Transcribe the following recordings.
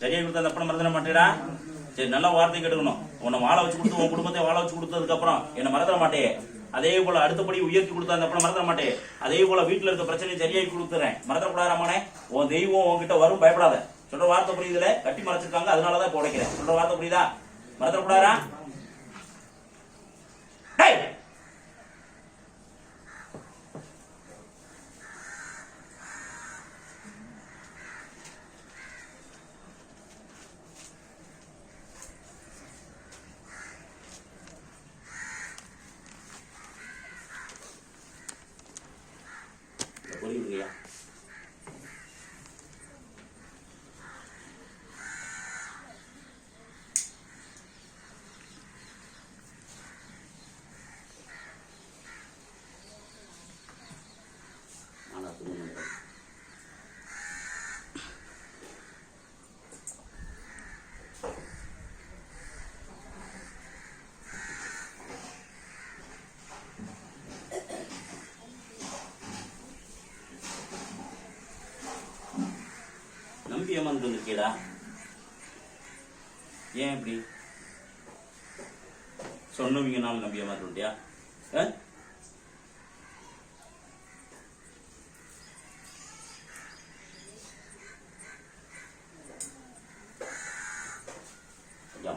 சரியா கொடுத்தா அந்த அப்பனை மறந்துட மாட்டேடா. சரி, நல்ல வார்த்தை கேட்டுக்கணும். உன்னை வாழ வச்சு கொடுத்து உன் குடும்பத்தை வாழ வச்சு கொடுத்ததுக்கு அப்புறம் என்ன மறந்துட மாட்டே. அதே போல அடுத்தபடி உயர்த்தி கொடுத்தா அந்த அப்பனை மறந்துட மாட்டே. அதே போல வீட்டுல இருக்க பிரச்சனையை சரியாகி கொடுத்துறேன். மறந்துடக்கூடாதாமனே. உன் தெய்வம் உன்கிட்ட வரும், பயப்படாத. சொல்ற வார்த்தை புரியுதுல? கட்டி மறைச்சிருக்காங்க, அதனாலதான் இப்ப உடைக்கிறேன். சொல்ற வார்த்தை புரியுதா? மறந்துடக்கூடாதா? புரியுதுங்கய்யா? நம்பி ஏமாந்து இருக்கேடா. ஏன் இப்படி சொன்னவங்கனாலும் நம்பி ஏமாந்துட்டியா?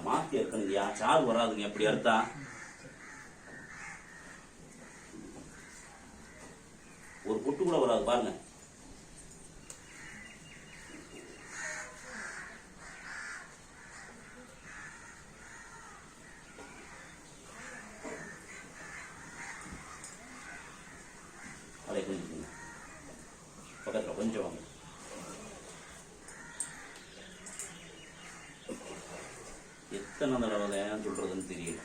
மாத்தி இருக்கணுங்கய்யா. சாறு வராதுங்க எப்படி அறுத்தா. ஒரு பொட்டு கூட வராது பாருங்க. பக்கத்துல கொஞ்சம் வாங்க. எத்தனை தடவை சொல்றதுன்னு தெரியல.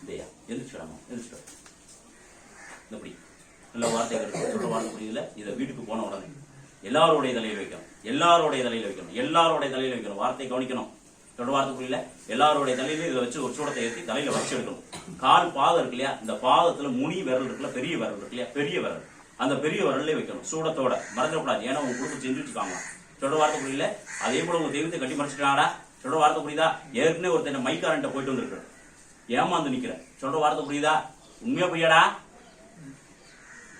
இல்லையா? எந்திரிச்சிடாமா? எந்திரிச்சிட. எப்படி நல்ல வார்த்தை சொல்ற வார்த்தை புரியுதுல? இதை வீட்டுக்கு போன உடனே எல்லாருடைய தலையில வைக்கணும். எல்லாருடைய தலையில வைக்கணும். எல்லாருடைய தலையில வைக்கணும். வார்த்தை கவனிக்கணும். சொல்ற வார்த்தை புரியல? எல்லாருடைய தலையில இதை வச்சு ஒரு சூடத்தை ஏற்றி தலையில வச்சு எடுக்கணும். கால் பாதம் இருக்கு இல்லையா? இந்த பாதத்துல முனி விரல் இருக்குல்ல, பெரிய விரல் இருக்கு இல்லையா? பெரிய விரல், அந்த பெரிய விரல்லே வைக்கணும் சூடத்தோட. மறந்துடக்கூடாது. ஏன்னா உங்க குடும்பம் செஞ்சு வச்சுக்காங்க. சொல்ற வார்த்தை புரியல? அதே போல உங்க தெய்வத்தை கட்டி மறைச்சிட்டாடா. சொல்ற வார்த்தை புரியுதா? ஏற்கனவே ஒருத்தன் மைக்காரன்ட்ட போயிட்டு வந்துருக்கு, ஏமாந்து நிக்கிறேன். சொல்ற வார்த்தை புரியுதா? உண்மையா பொய்யாடா?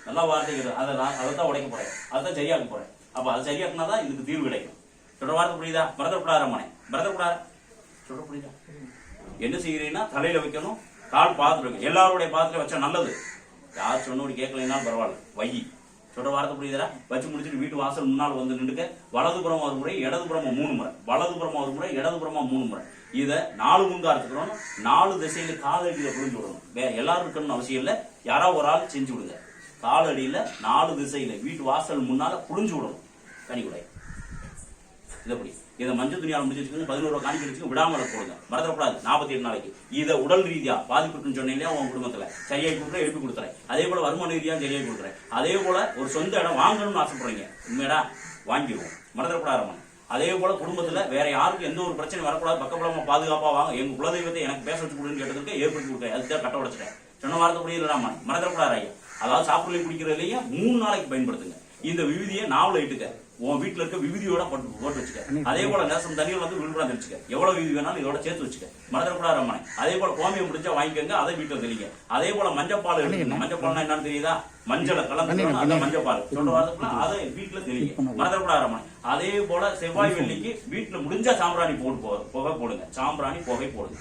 நல்லா வார்த்தை அதைத்தான் உடைக்க போறேன், அதைத்தான் சரியாக்க போறேன். அப்ப அதை சரியாக்குனாதான் இதுக்கு தீர்வு கிடைக்கும். சொல்ற வார்த்தை புரியுதா? மறந்துடக்கூடாது. மறந்துடக்கூடாது. சொல்ற புரியுதா? என்ன செய்யறீங்கன்னா தலையில வைக்கணும், கால் பாதத்துல வைக்கணும். எல்லாருடைய பாதத்துல வச்சா நல்லது. யார் சொன்னோடி கேட்கலைன்னாலும் பரவாயில்ல, வை. சொல்ற வார்த்தை புரியுதா? வச்சு முடிச்சுட்டு வீட்டு வாசல் முன்னால் வந்து நின்றுக்க. வலதுபுறம் ஒரு முறை, இடதுபுறமா 3 முறை. வலதுபுறமா ஒரு முறை, இடதுபுறமா 3 முறை. இதை 4 முங்கா எடுத்துக்கிறோம். 4 திசையில காலடியில புரிஞ்சு விடணும். வேற எல்லாரும் இருக்கணும்னு அவசியம் இல்லை, யாராவது ஒரு ஆள் செஞ்சு விடுங்க. காலடியில 4 திசையில வீட்டு வாசல் முன்னால புரிஞ்சு விடணும். கனிக்குடை இதப்படி இதை மஞ்சள் துணியால் முடிச்சு வச்சுக்கோங்க. 11 ரூபா காணிக்க வச்சுக்கோங்க. விடாமல போடுங்க. மறந்துடக்கூடாது. 48 நாளைக்கு இதை உடல் ரீதியா பாதிப்புன்னு சொன்னேன் இல்லையா? உங்க குடும்பத்துல சரியாகி கொடுக்குற எழுப்பி கொடுத்துறேன். அதே போல வருமான ரீதியா சரியாகி கொடுக்குறேன். அதே போல ஒரு சொந்த இடம் வாங்கணும்னு ஆசைப்படுறீங்க, உண்மையடா வாங்கிடுவோம். மறந்துடக்கூடாது. அதே போல குடும்பத்துல வேற யாருக்கும் எந்த ஒரு பிரச்சனை வரக்கூடாது, பக்கபலமா பாதுகாப்பா வாங்க. எங்க குலதெய்வத்தை எனக்கு பேச வச்சு கொடுன்னு கேட்டதுக்கு ஏற்படுத்தி கொடுக்குறேன். அதுதான் கட்ட உடைச்சிட்டேன். சொன்ன வார்த்தை புரியலாமா? மறந்துடக்கூடாது ஐயா. அதாவது சாப்பிடலையும் குடிக்கிறதுலையே 3 நாளைக்கு பயன்படுத்துங்க. இந்த விவிதியை நாவல இட்டுக்க. உன் வீட்டுல இருக்க விவிதியோட போட்டு வச்சுக்க. அதே போல நேசம் தண்ணியில் வந்து விழுப்புரம் வச்சுக்க. எவ்வளவு விவிதி வேணாலும் இதோட சேர்த்து வச்சுக்க. மறந்துடக்கூடாது ரம்மனை. அதே போல கோமியம் முடிஞ்சா வாங்கிக்கோங்க, அதை வீட்டுல தெளிங்க. அதே போல மஞ்சப்பால் எடுத்துங்க. மஞ்சப்பால்னா என்னன்னு தெரியுதா? மஞ்சளை கலந்து அந்த மஞ்சப்பால் சொல்ற வாரத்துக்குள்ள அதை வீட்டுல தெளிங்க. மறந்துடக்கூடாது ரம்மனை. அதே போல செவ்வாய் வெள்ளிக்கு வீட்டுல முடிஞ்சா சாம்பிராணி புகை போடுங்க. சாம்பிராணி புகை போடுங்க.